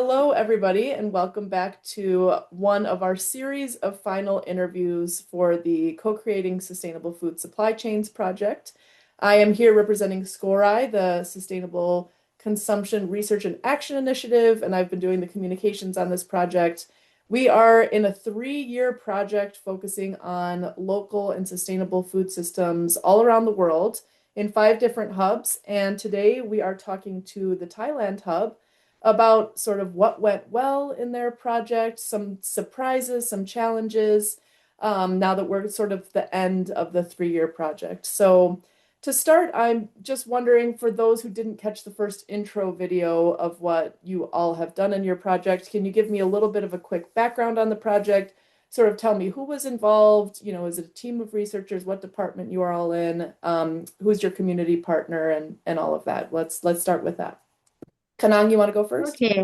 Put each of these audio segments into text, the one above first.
Hello, everybody, and welcome back to one of our series of final interviews for the Co-Creating Sustainable Food Supply Chains project. I am here representing SCORAI, the Sustainable Consumption Research and Action Initiative, and I've been doing the communications on this project. We are in a 3-year project focusing on local and sustainable food systems all around the world in 5 different hubs. And today we are talking to the Thailand hub about sort of what went well in their project, some surprises, some challenges, now that we're sort of the end of the 3-year project. So to start, I'm just wondering, for those who didn't catch the first intro video of what you all have done in your project, can you give me a little bit of a quick background on the project? Sort of tell me who was involved, is it a team of researchers, what department you are all in, who's your community partner, and all of that. Let's start with that. Kanang, you want to go first? Okay.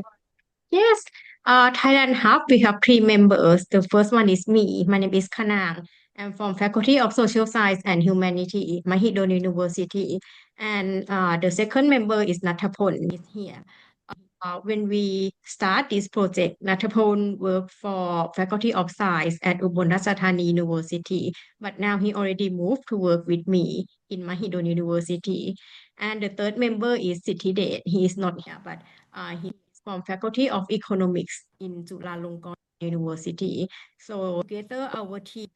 Yes. Thailand Hub, we have 3 members. The first one is me. My name is Kanang. I'm from Faculty of Social Science and Humanity, Mahidol University. And the second member is Natapon, is here. When we start this project, Natapon worked for Faculty of Science at Ubon Ratchathani University, but now he already moved to work with me in Mahidol University. And the third member is Siddhidet. He is not here, but he is from Faculty of Economics in Chulalongkorn University. So together, our team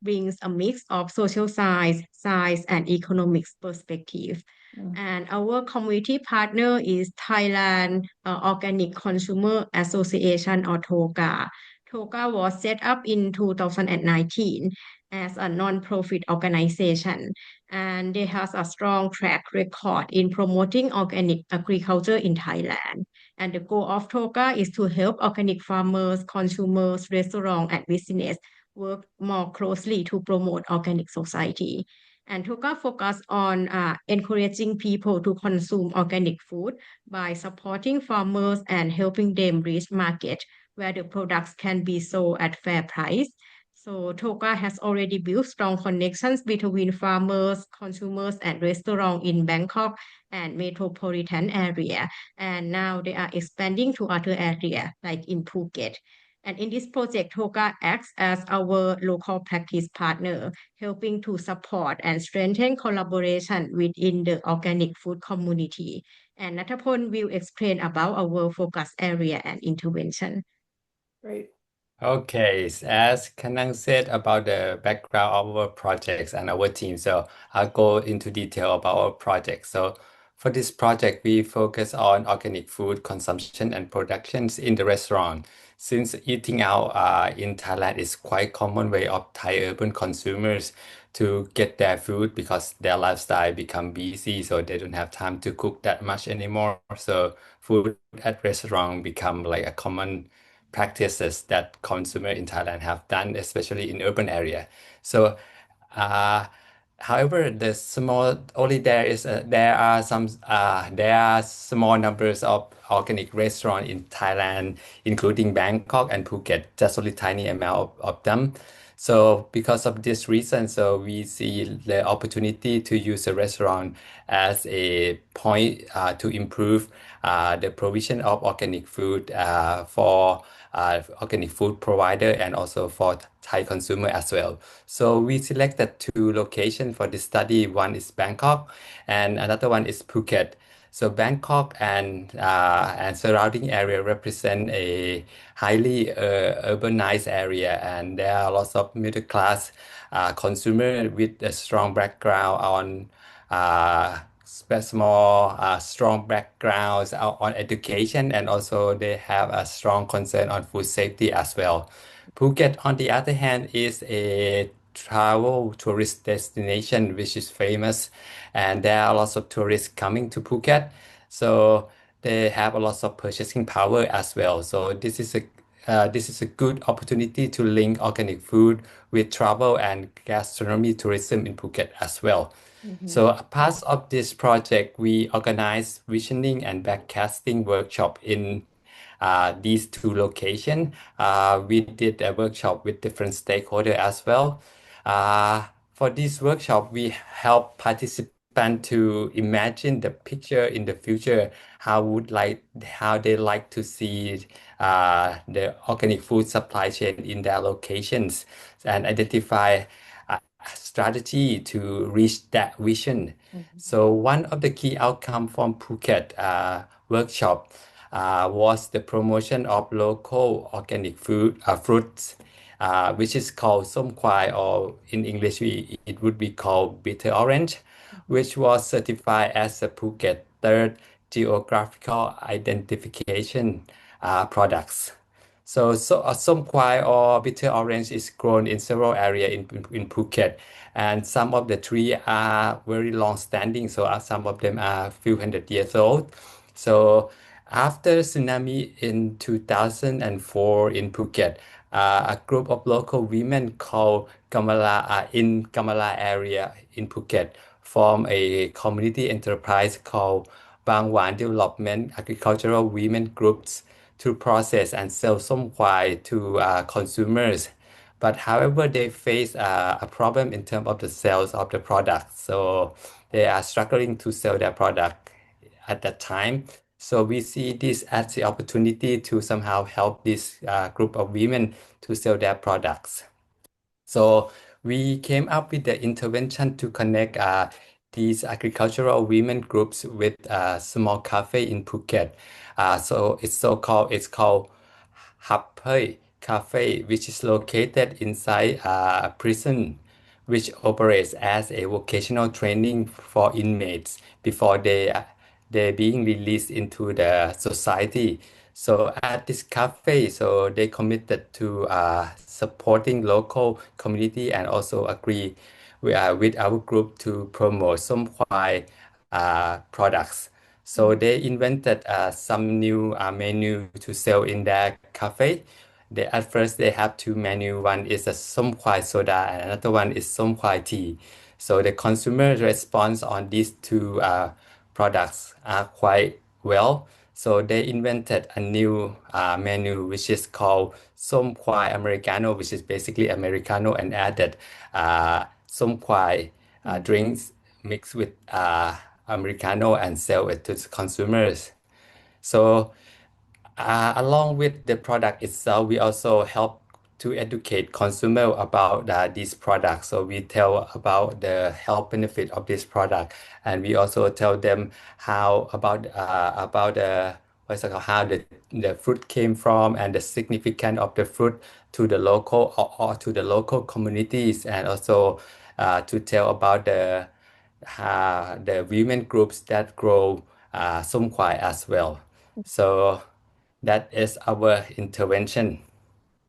brings a mix of social science, science, and economics perspective. Mm. And our community partner is Thailand Organic Consumer Association, or TOGA. TOGA was set up in 2019 as a non-profit organization, and they has a strong track record in promoting organic agriculture in Thailand. And the goal of TOGA is to help organic farmers, consumers, restaurants, and business work more closely to promote organic society. And TOGA focus on encouraging people to consume organic food by supporting farmers and helping them reach market where the products can be sold at fair price. So TOGA has already built strong connections between farmers, consumers, and restaurants in Bangkok and metropolitan area. And now they are expanding to other areas like in Phuket. And in this project, TOGA acts as our local practice partner, helping to support and strengthen collaboration within the organic food community. And Natapon will explain about our focus area and intervention. Great. Okay, as Kanang said about the background of our projects and our team, so I'll go into detail about our project. So for this project, we focus on organic food consumption and productions in the restaurant. Since eating out in Thailand is quite common way of Thai urban consumers to get their food because their lifestyle become busy, so they don't have time to cook that much anymore. So food at restaurant become like a common practices that consumer in Thailand have done, especially in urban area. So, uh, however, the small only there are small numbers of organic restaurant in Thailand, including Bangkok and Phuket, just only tiny amount of them. So because of this reason, so we see the opportunity to use a restaurant as a point to improve the provision of organic food for organic food provider and also for Thai consumer as well. So we selected 2 locations for this study. One is Bangkok and another one is Phuket. So Bangkok and surrounding area represent a highly urbanized area, and there are lots of middle class consumer with a strong background on strong backgrounds on education, and also they have a strong concern on food safety as well. Phuket, on the other hand, is a travel tourist destination which is famous, and there are lots of tourists coming to Phuket. So they have a lot of purchasing power as well. So this is a good opportunity to link organic food with travel and gastronomy tourism in Phuket as well. Mhm. So, as part of this project, we organized visioning and backcasting workshop in these 2 locations. We did a workshop with different stakeholders as well. For this workshop, we help participants participants to imagine the picture in the future, how they like to see the organic food supply chain in their locations, and identify a strategy to reach that vision. So one of the key outcomes from Phuket workshop was the promotion of local organic fruits, which is called som kwai, or in English it would be called bitter orange, which was certified as a Phuket third geographical identification products. So som kwai or bitter orange is grown in several areas in Phuket, and some of the trees are very long standing. So some of them are few hundred years old. So after tsunami in 2004 in Phuket, a group of local women called Kamala in Kamala area in Phuket formed a community enterprise called Bang Wan Development Agricultural Women Groups to process and sell som kwai to consumers. But however, they face a problem in terms of the sales of the product. So they are struggling to sell their product at that time. So we see this as the opportunity to somehow help this group of women to sell their products. So we came up with the intervention to connect these agricultural women groups with a small cafe in Phuket. So it's called Hap Hơi Cafe, which is located inside a prison, which operates as a vocational training for inmates before they being released into the society. So at this cafe, so they committed to supporting local community and also agree with our group to promote some Kwai products. So they invented some new menu to sell in their cafe. At first they have two menu. One is a som kwai soda and another one is som kwai tea. So the consumer response on these two products are quite well. So they invented a new menu which is called som kwai americano, which is basically americano, and added som kwai drinks mixed with americano and sell it to consumers. So along with the product itself, we also help to educate consumer about these products. So we tell about the health benefit of this product, and we also tell them how about the what's it called, how the fruit came from and the significance of the fruit to the local or to the local communities, and also to tell about the women groups that grow som kwai as well. So that is our intervention.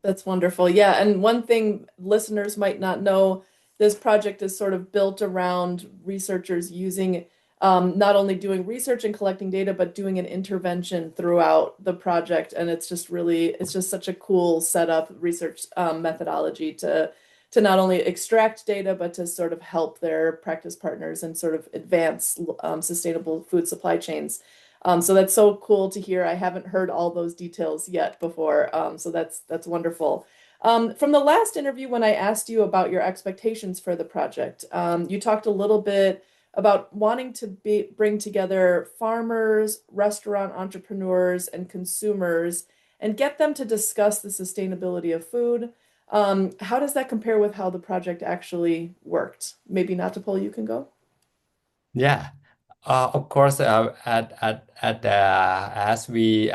That's wonderful. Yeah, and one thing listeners might not know, this project is sort of built around researchers using not only doing research and collecting data, but doing an intervention throughout the project. And it's just such a cool setup research methodology to not only extract data, but to sort of help their practice partners and sort of advance sustainable food supply chains. So that's so cool to hear. I haven't heard all those details yet before. So that's wonderful. From the last interview, when I asked you about your expectations for the project, you talked a little bit about wanting to bring together farmers, restaurant entrepreneurs, and consumers and get them to discuss the sustainability of food. How does that compare with how the project actually worked? Maybe Natapol, you can go. Yeah. Of course, as we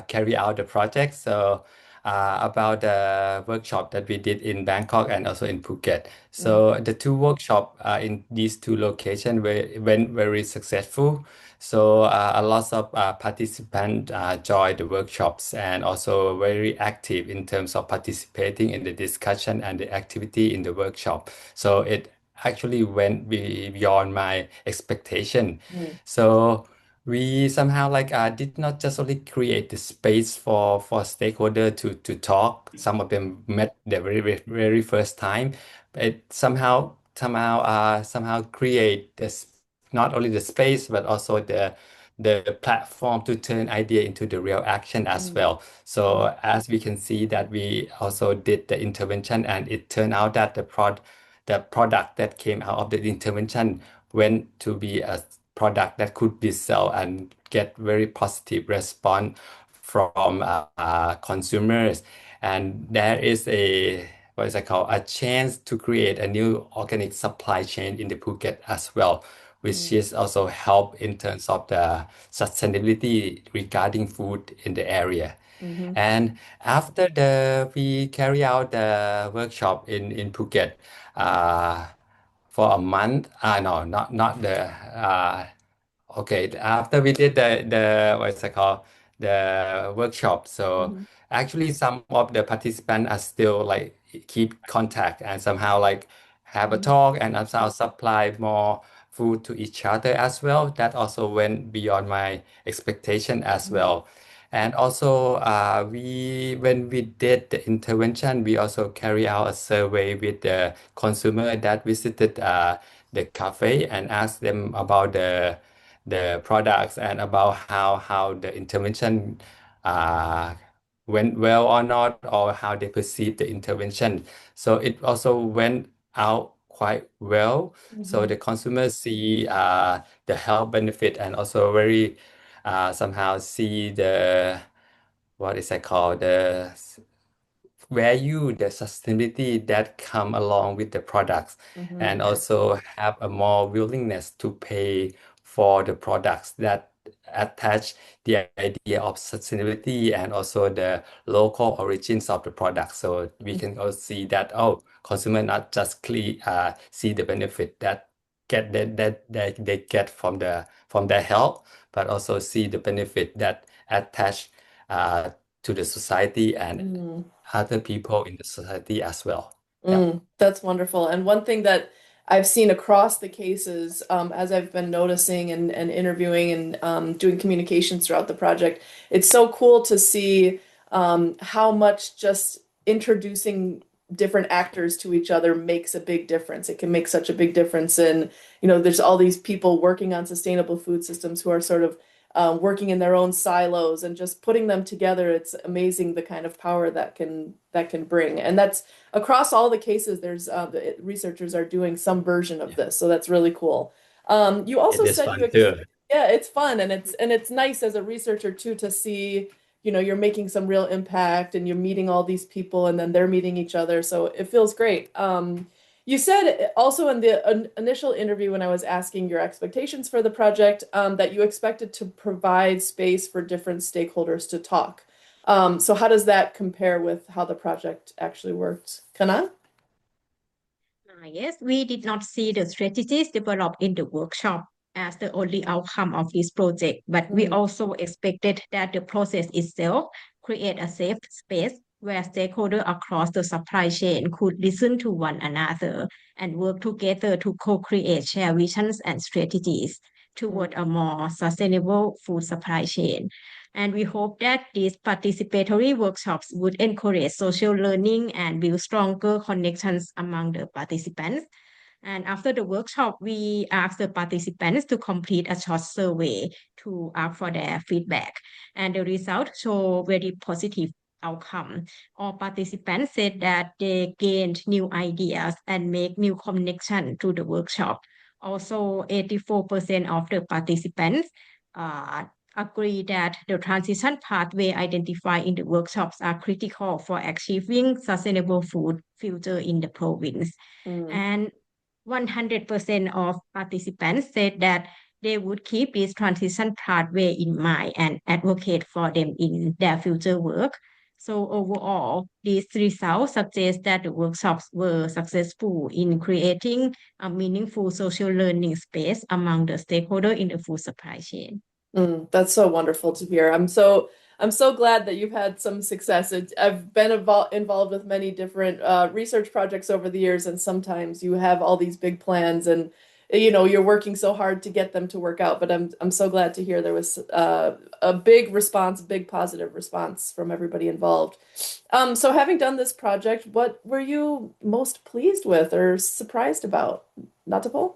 carry out the project, so about the workshop that we did in Bangkok and also in Phuket. So the two workshops in these two locations went very successful. So a lot of participants joined the workshops and also very active in terms of participating in the discussion and the activity in the workshop. So it actually went beyond my expectation. So we somehow did not just only create the space for stakeholder to talk. Some of them met the very first time, but somehow create this not only the space but also the platform to turn idea into the real action as well. So as we can see that we also did the intervention, and it turned out that the product that came out of the intervention went to be a product that could be sold and get very positive response from consumers. And there is a what is it called, a chance to create a new organic supply chain in the Phuket as well, which is also help in terms of the sustainability regarding food in the area. Mm-hmm. And after we carry out the workshop in Phuket for a month. No, not the okay, after we did the what's it called, the workshop. So Mm-hmm. actually, some of the participants are still like keep contact and somehow like have a talk and somehow supply more food to each other as well. That also went beyond my expectation as well. And also, when we did the intervention, we also carry out a survey with the consumer that visited the cafe and asked them about the products and about how the intervention uh, went well or not, or how they perceive the intervention. So it also went out quite well. So Mm-hmm. the consumers see the health benefit and also very somehow see the what is that called, the value, the sustainability that come along with the products, Mm-hmm. and also have a more willingness to pay for the products that attach the idea of sustainability and also the local origins of the product. So we can also see that, oh, consumer not just see the benefit that they get from their health, but also see the benefit that attach uh, to the society and Mm-hmm. other people in the society as well. Yeah. That's wonderful. And one thing that I've seen across the cases, as I've been noticing and interviewing and doing communications throughout the project, it's so cool to see how much just introducing different actors to each other makes a big difference. It can make such a big difference in, there's all these people working on sustainable food systems who are sort of working in their own silos, and just putting them together. It's amazing the kind of power that can bring. And that's across all the cases. There's researchers are doing some version of this, so that's really cool. You It also is said fun too. yeah, it's fun, and it's nice as a researcher too to see, you're making some real impact, and you're meeting all these people, and then they're meeting each other, so it feels great. You said also in the initial interview when I was asking your expectations for the project, that you expected to provide space for different stakeholders to talk. So how does that compare with how the project actually worked? Kana? Yes, we did not see the strategies developed in the workshop as the only outcome of this project, but we Mm, also expected that the process itself create a safe space where stakeholders across the supply chain could listen to one another and work together to co-create shared visions and strategies toward mm, a more sustainable food supply chain. And we hope that these participatory workshops would encourage social learning and build stronger connections among the participants. And after the workshop, we asked the participants to complete a short survey to ask for their feedback. And the results show very positive outcome. All participants said that they gained new ideas and make new connections through the workshop. Also, 84% of the participants uh, agree that the transition pathway identified in the workshops are critical for achieving sustainable food future in the province. mm, And 100% of participants said that they would keep this transition pathway in mind and advocate for them in their future work. So overall, these results suggest that the workshops were successful in creating a meaningful social learning space among the stakeholders in the food supply chain. That's so wonderful to hear. I'm so glad that you've had some success. I've been involved with many different research projects over the years, and sometimes you have all these big plans, and you're working so hard to get them to work out. But I'm so glad to hear there was a big response, big positive response from everybody involved. So having done this project, what were you most pleased with or surprised about? Natapol?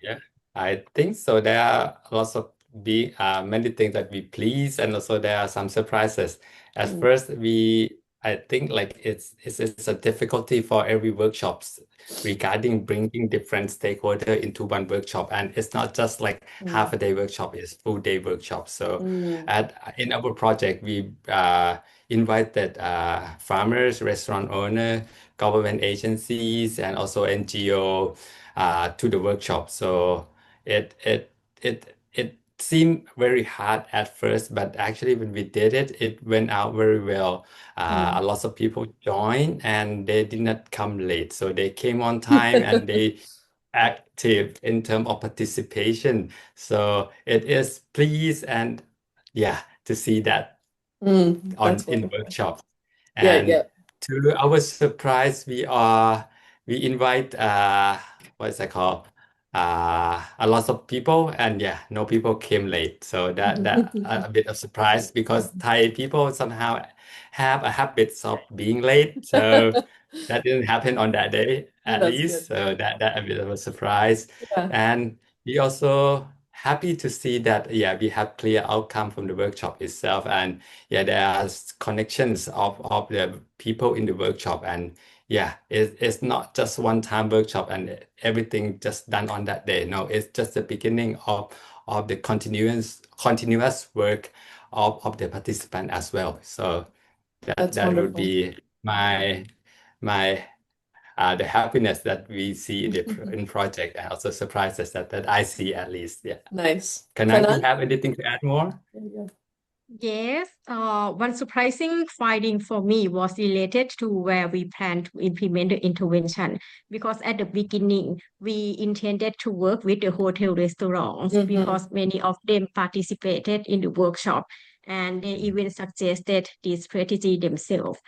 Yeah, I think so. There are lots of many things that we please, and also there are some surprises. At Mm, first, we I think like it's a difficulty for every workshops regarding bringing different stakeholder into one workshop, and it's not just like half Mm, a day workshop; it's full day workshop. So mm, at in our project, we invited farmers, restaurant owner, government agencies, and also NGO to the workshop. So it seemed very hard at first, but actually when we did it, it went out very well. A mm. lot of people joined and they did not come late. So they came on time and they active in terms of participation. So it is pleased and yeah, to see that on That's in wonderful. workshops. Yeah, yeah. And to our surprise, we invite what is that called? A lot of people, and yeah, no people came late. So that a bit of surprise because Thai people somehow have a habit of being late. So that didn't happen on that day at That's least. good. So that a bit of a surprise. Yeah. And we also happy to see that yeah, we have clear outcome from the workshop itself. And yeah, there are connections of the people in the workshop, and yeah, it's not just one time workshop and everything just done on that day. No, it's just the beginning of the continuous work of the participant as well. So That's that would wonderful. be my the happiness that we see in the in project, and also surprises that I see at least. Yeah. Nice. Kanan, you Kanan? have anything to add more? There you go. Yes, one surprising finding for me was related to where we plan to implement the intervention. Because at the beginning, we intended to work with the hotel restaurants Mm-hmm. because many of them participated in the workshop and they even suggested this strategy themselves.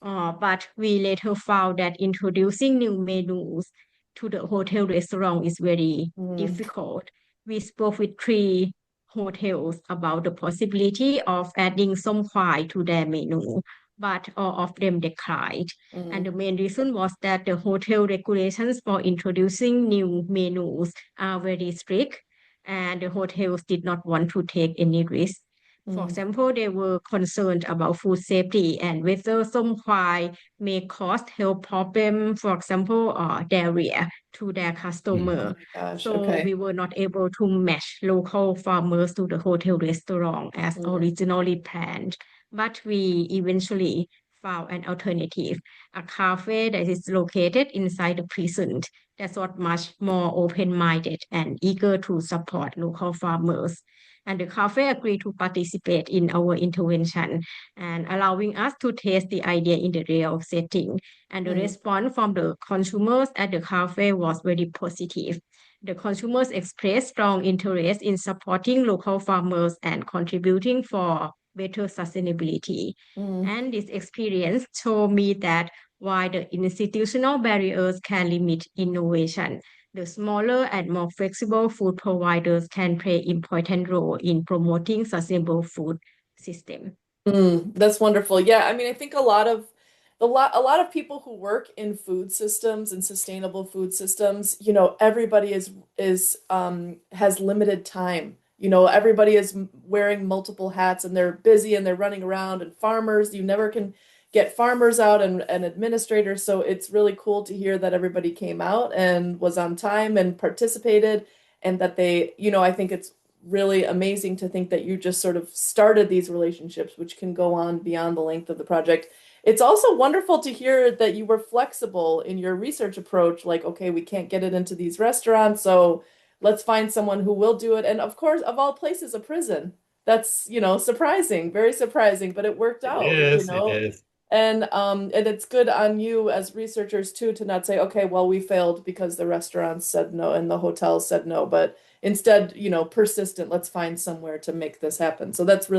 But we later found that introducing new menus to the hotel restaurant is very Mm, difficult. We spoke with three hotels about the possibility of adding some kwai to their menu, but all of them declined. And mm, the main reason was that the hotel regulations for introducing new menus are very strict, and the hotels did not want to take any risk. For mm, example, they were concerned about food safety and whether some kwai may cause health problem, for example, diarrhea to their Mm. oh customer. my gosh. So we Okay. were not able to match local farmers to the hotel restaurant as Mm, originally planned. But we eventually found an alternative, a cafe that is located inside the prison that's what much more open-minded and eager to support local farmers. And the cafe agreed to participate in our intervention and allowing us to test the idea in the real setting. And the mm, response from the consumers at the cafe was very positive. The consumers expressed strong interest in supporting local farmers and contributing for better sustainability. mm. And this experience showed me that while the institutional barriers can limit innovation, the smaller and more flexible food providers can play important role in promoting sustainable food system. That's wonderful. Yeah, I mean, I think a lot of people who work in food systems and sustainable food systems, everybody is has limited time. Everybody is wearing multiple hats and they're busy and they're running around and farmers, you never can get farmers out and administrators. So it's really cool to hear that everybody came out and was on time and participated and that I think it's really amazing to think that you just sort of started these relationships, which can go on beyond the length of the project. It's also wonderful to hear that you were flexible in your research approach, like, okay, we can't get it into these restaurants, so let's find someone who will do it. And of course, of all places, a prison. That's, surprising, very surprising, but it worked It out, is, it is. and it's good on you as researchers too to not say, okay, well, we failed because the restaurants said no and the hotels said no, but instead, persistent, let's find somewhere to make this happen. So that's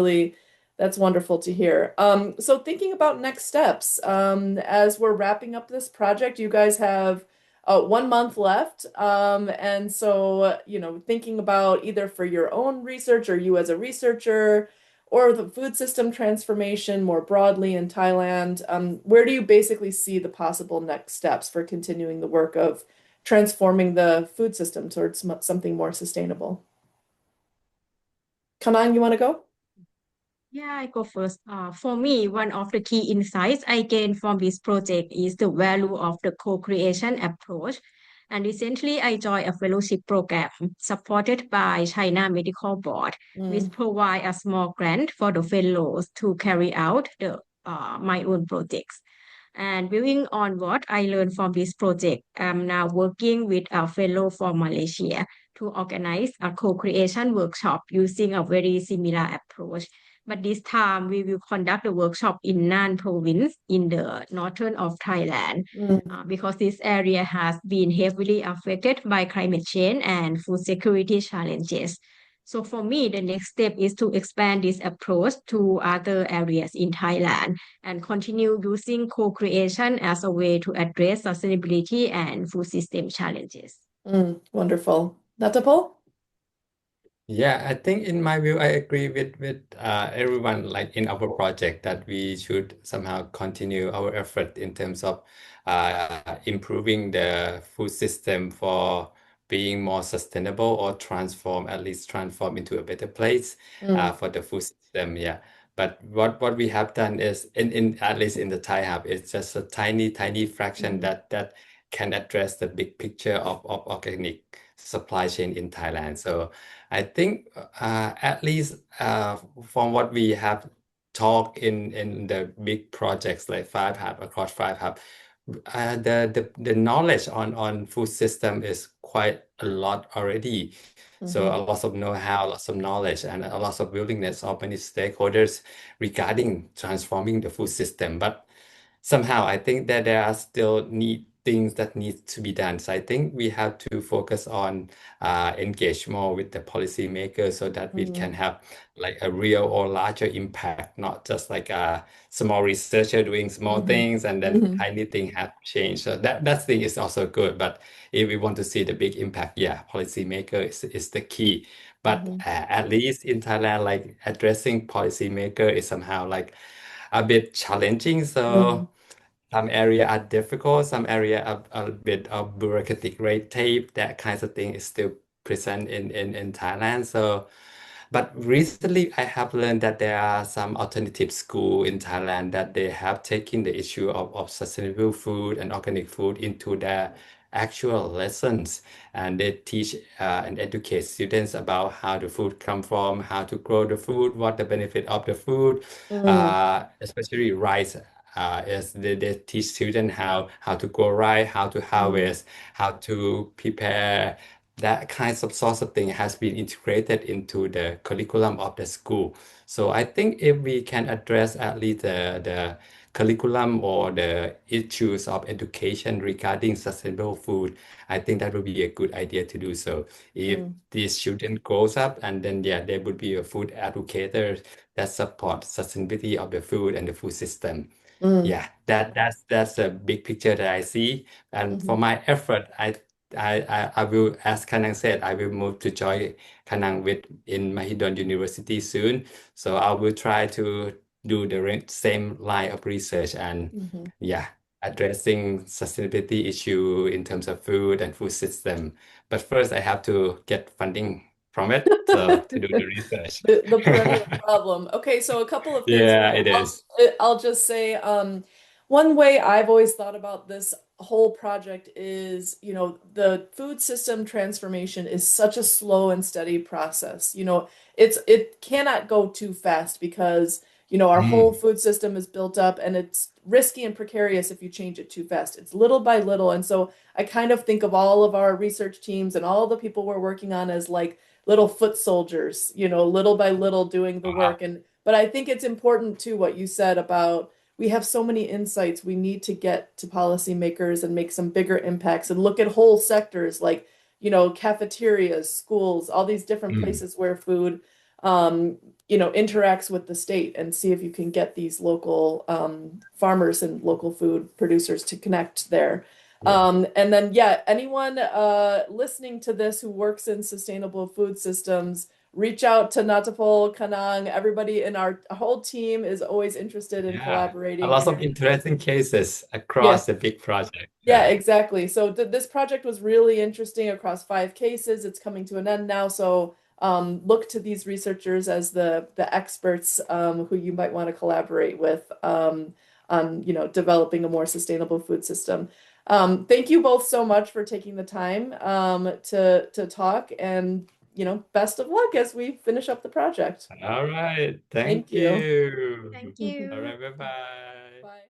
wonderful to hear. So thinking about next steps, as we're wrapping up this project, you guys have 1 month left. And so, thinking about either for your own research or you as a researcher, or the food system transformation more broadly in Thailand, where do you basically see the possible next steps for continuing the work of transforming the food system towards something more sustainable? Kanan, you want to go? Yeah, I go first. For me, one of the key insights I gained from this project is the value of the co-creation approach. And recently, I joined a fellowship program supported by China Medical Board, which Mm, provide a small grant for the fellows to carry out my own projects. And building on what I learned from this project, I'm now working with a fellow from Malaysia to organize a co-creation workshop using a very similar approach. But this time we will conduct the workshop in Nan province in the northern of Thailand, mm, because this area has been heavily affected by climate change and food security challenges. So for me, the next step is to expand this approach to other areas in Thailand and continue using co-creation as a way to address sustainability and food system challenges. wonderful. Natapol? Yeah, I think in my view, I agree with everyone like in our project that we should somehow continue our effort in terms of improving the food system for being more sustainable or transform, at least transform into a better place Mm, for the food system. Yeah. But what we have done is in at least in the Thai Hub, it's just a tiny fraction mhm, that can address the big picture of organic supply chain in Thailand. So I think at least from what we have talked in the big projects like five hub across five hub, the knowledge on food system is quite a lot already. So mhm, a lot of know-how, lots of knowledge, and a lot of willingness of many stakeholders regarding transforming the food system. But somehow I think that there are still need things that need to be done. So I think we have to focus on engage more with the policymakers so that we mhm, can have like a real or larger impact, not just like a small researcher doing small mhm, things and then mhm, tiny thing have changed. So that thing is also good. But if we want to see the big impact, yeah, policymaker is the key. But mhm, at least in Thailand, like addressing policymaker is somehow like a bit challenging. mhm, So some area are difficult, some area are a bit of bureaucratic red tape, that kinds of thing is still present in Thailand. So, but recently I have learned that there are some alternative school in Thailand that they have taken the issue of sustainable food and organic food into their actual lessons, and they teach and educate students about how the food come from, how to grow the food, what the benefit of the food, mm, especially rice. Is they teach students how to grow rice, how to mm, harvest, how to prepare. That kinds of sorts of thing has been integrated into the curriculum of the school. So I think if we can address at least the curriculum or the issues of education regarding sustainable food, I think that would be a good idea to do so. If mm, these children grows up and then yeah, they would be a food educator that support sustainability of the food and the food system. mm, Yeah, that's a big picture that I see. And for mhm. my effort, I will, as Kanang said, I will move to join Kanang with in Mahidol University soon. So I will try to do the same line of research and Mhm. yeah, addressing sustainability issue in terms of food and food system. But first, I have to get funding from it, so to do the research. The perennial problem. Okay, so a couple of things Yeah, here. it is. I'll just say, one way I've always thought about this whole project is, the food system transformation is such a slow and steady process. It cannot go too fast because, our whole Mm, food system is built up and it's risky and precarious if you change it too fast. It's little by little. And so I kind of think of all of our research teams and all the people we're working on as like little foot soldiers, little by little doing the wow. work. But I think it's important too what you said about we have so many insights. We need to get to policymakers and make some bigger impacts and look at whole sectors like, cafeterias, schools, all these different Mm, places where food interacts with the state and see if you can get these local farmers and local food producers to connect there. yeah. And then, yeah, anyone listening to this who works in sustainable food systems, reach out to Natapol, Kanang. Everybody in our whole team is always interested in Yeah, a collaborating. lot And of interesting cases yeah, across the big project. yeah, Yeah. exactly. So th this project was really interesting across 5 cases. It's coming to an end now. So look to these researchers as the experts who you might want to collaborate with on developing a more sustainable food system. Thank you both so much for taking the time to talk, and best of luck as we finish up the project. All right. Thank Thank you. you. Thank All you. right. Bye-bye. Bye.